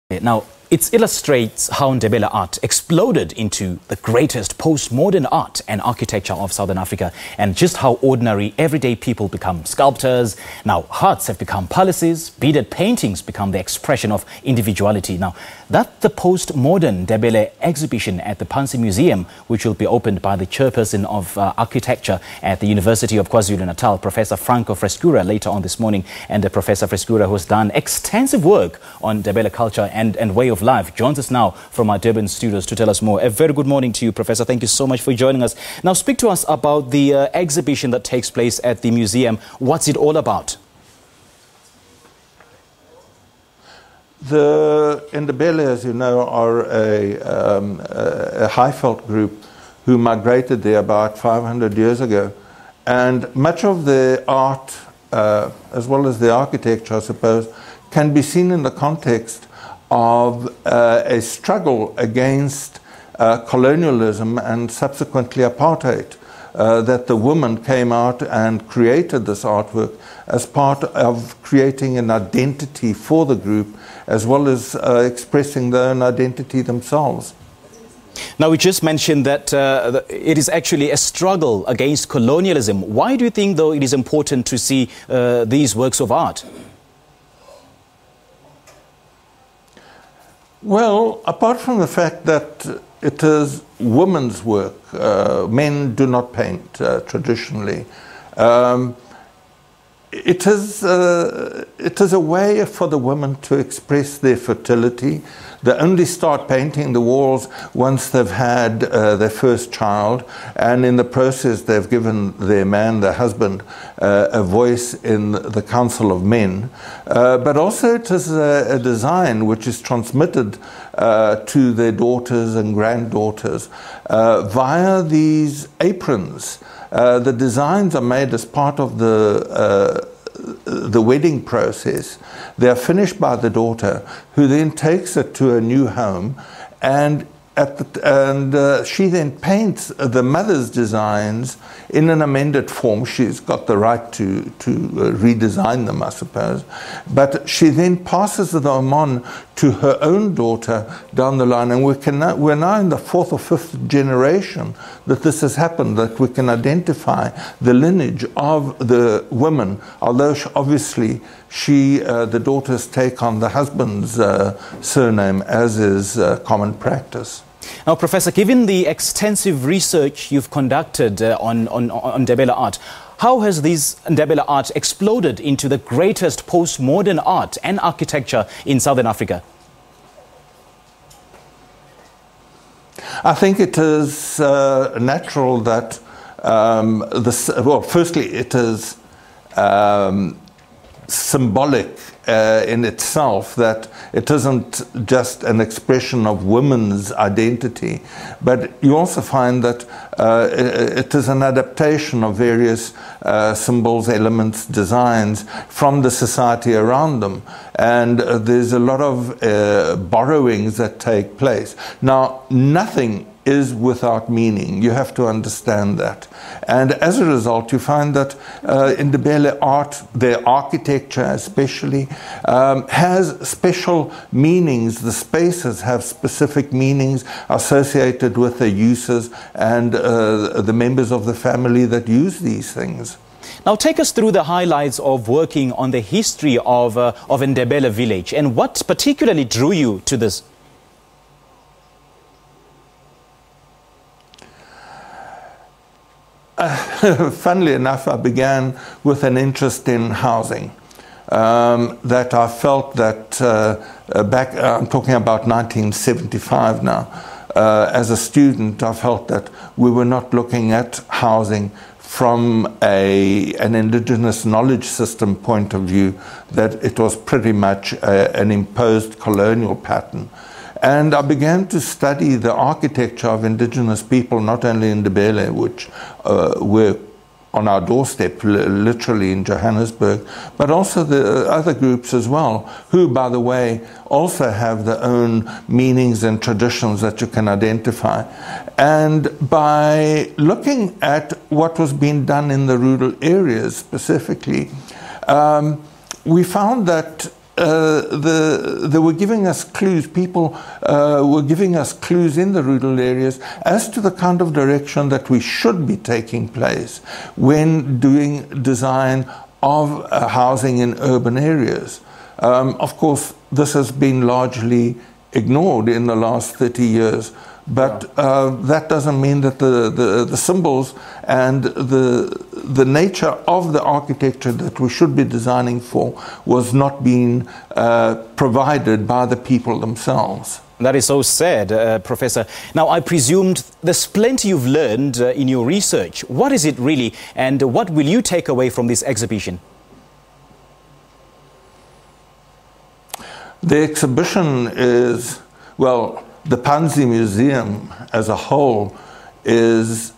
Now, it illustrates how Ndebele art exploded into the greatest postmodern art and architecture of Southern Africa, and just how ordinary, everyday people become sculptors. Now, hearts have become palaces, beaded paintings become the expression of individuality. Now, that's the Postmodern Ndebele exhibition at the Phansi Museum, which will be opened by the chairperson of architecture at the University of KwaZulu-Natal, Professor Franco Frescura, later on this morning. And Professor Frescura, who has done extensive work on Ndebele culture and way of life, joins us now from our Durban studios to tell us more. A very good morning to you, Professor. Thank you so much for joining us. Now, speak to us about the exhibition that takes place at the museum. What's it all about? The Ndebele, as you know, are a high-felt group who migrated there about 500 years ago. And much of the art, as well as the architecture, I suppose, can be seen in the context of a struggle against colonialism and subsequently apartheid, that the woman came out and created this artwork as part of creating an identity for the group, as well as expressing their own identity themselves. Now, we just mentioned that it is actually a struggle against colonialism. Why do you think, though, it is important to see these works of art? Well, apart from the fact that it is women's work, men do not paint traditionally. It is a way for the women to express their fertility. They only start painting the walls once they've had their first child, and in the process they've given their man, their husband, a voice in the Council of Men. But also it is a design which is transmitted to their daughters and granddaughters via these aprons. The designs are made as part of the wedding process. They are finished by the daughter, who then takes it to a new home, and she then paints the mother's designs in an amended form. She's got the right to redesign them, I suppose. But she then passes them on to her own daughter down the line. And we're now in the fourth or fifth generation that this has happened, that we can identify the lineage of the woman, although obviously the daughters take on the husband's surname, as is common practice. Now, Professor, given the extensive research you've conducted on Ndebele art, how has this Ndebele art exploded into the greatest postmodern art and architecture in Southern Africa? I think it is natural that well, firstly, it is symbolic in itself, that it isn't just an expression of women's identity, but you also find that it is an adaptation of various symbols, elements, designs from the society around them. And there's a lot of borrowings that take place. Now, nothing is without meaning. You have to understand that. And as a result, you find that in Ndebele art, their architecture especially, has special meanings. The spaces have specific meanings associated with their uses and the members of the family that use these things. Now, take us through the highlights of working on the history of Ndebele village, and what particularly drew you to this? Funnily enough, I began with an interest in housing. That I felt that I'm talking about 1975 now, as a student, I felt that we were not looking at housing from an indigenous knowledge system point of view, that it was pretty much an imposed colonial pattern. And I began to study the architecture of indigenous people, not only in Ndebele, which were on our doorstep, literally in Johannesburg, but also the other groups as well, who, by the way, also have their own meanings and traditions that you can identify. And by looking at what was being done in the rural areas specifically, we found that they were giving us clues. People were giving us clues in the rural areas as to the kind of direction that we should be taking place when doing design of housing in urban areas. Of course, this has been largely ignored in the last 30 years. But that doesn't mean that the symbols and the nature of the architecture that we should be designing for was not being provided by the people themselves. That is so sad, Professor. Now, I presumed there's plenty you've learned in your research. What is it really, and what will you take away from this exhibition? The exhibition is, well, the Phansi Museum as a whole is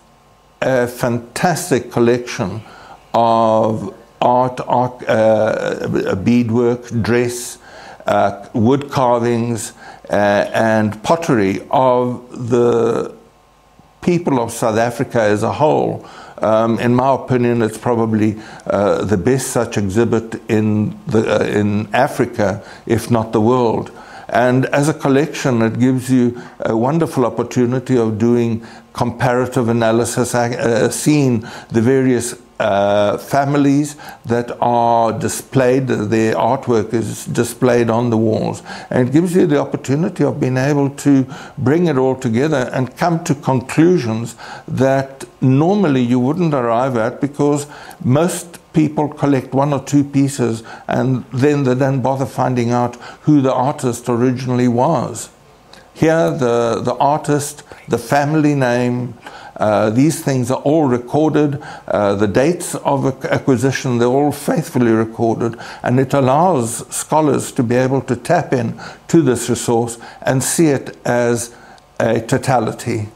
a fantastic collection of art, beadwork, dress, wood carvings, and pottery of the people of South Africa as a whole. In my opinion, it's probably the best such exhibit in Africa, if not the world. And as a collection, it gives you a wonderful opportunity of doing comparative analysis, seeing the various families that are displayed, their artwork is displayed on the walls. And it gives you the opportunity of being able to bring it all together and come to conclusions that normally you wouldn't arrive at, because most people collect one or two pieces and then they don't bother finding out who the artist originally was. Here, the artist, the family name, these things are all recorded. The dates of acquisition, they're all faithfully recorded, and it allows scholars to be able to tap in to this resource and see it as a totality.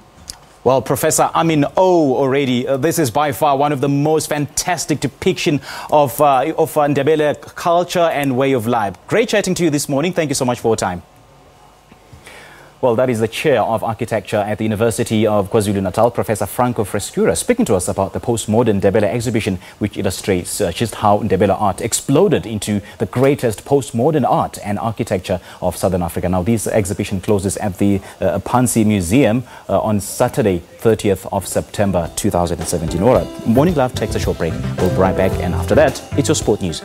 Well, Professor, I'm in awe already. This is by far one of the most fantastic depiction of Ndebele culture and way of life. Great chatting to you this morning. Thank you so much for your time. Well, that is the Chair of Architecture at the University of KwaZulu-Natal, Professor Franco Frescura, speaking to us about the Postmodern Ndebele exhibition, which illustrates just how Ndebele art exploded into the greatest postmodern art and architecture of Southern Africa. Now, this exhibition closes at the Phansi Museum on Saturday, 30th of September 2017. All right, Morning Live takes a short break. We'll be right back, and after that, it's your sport news.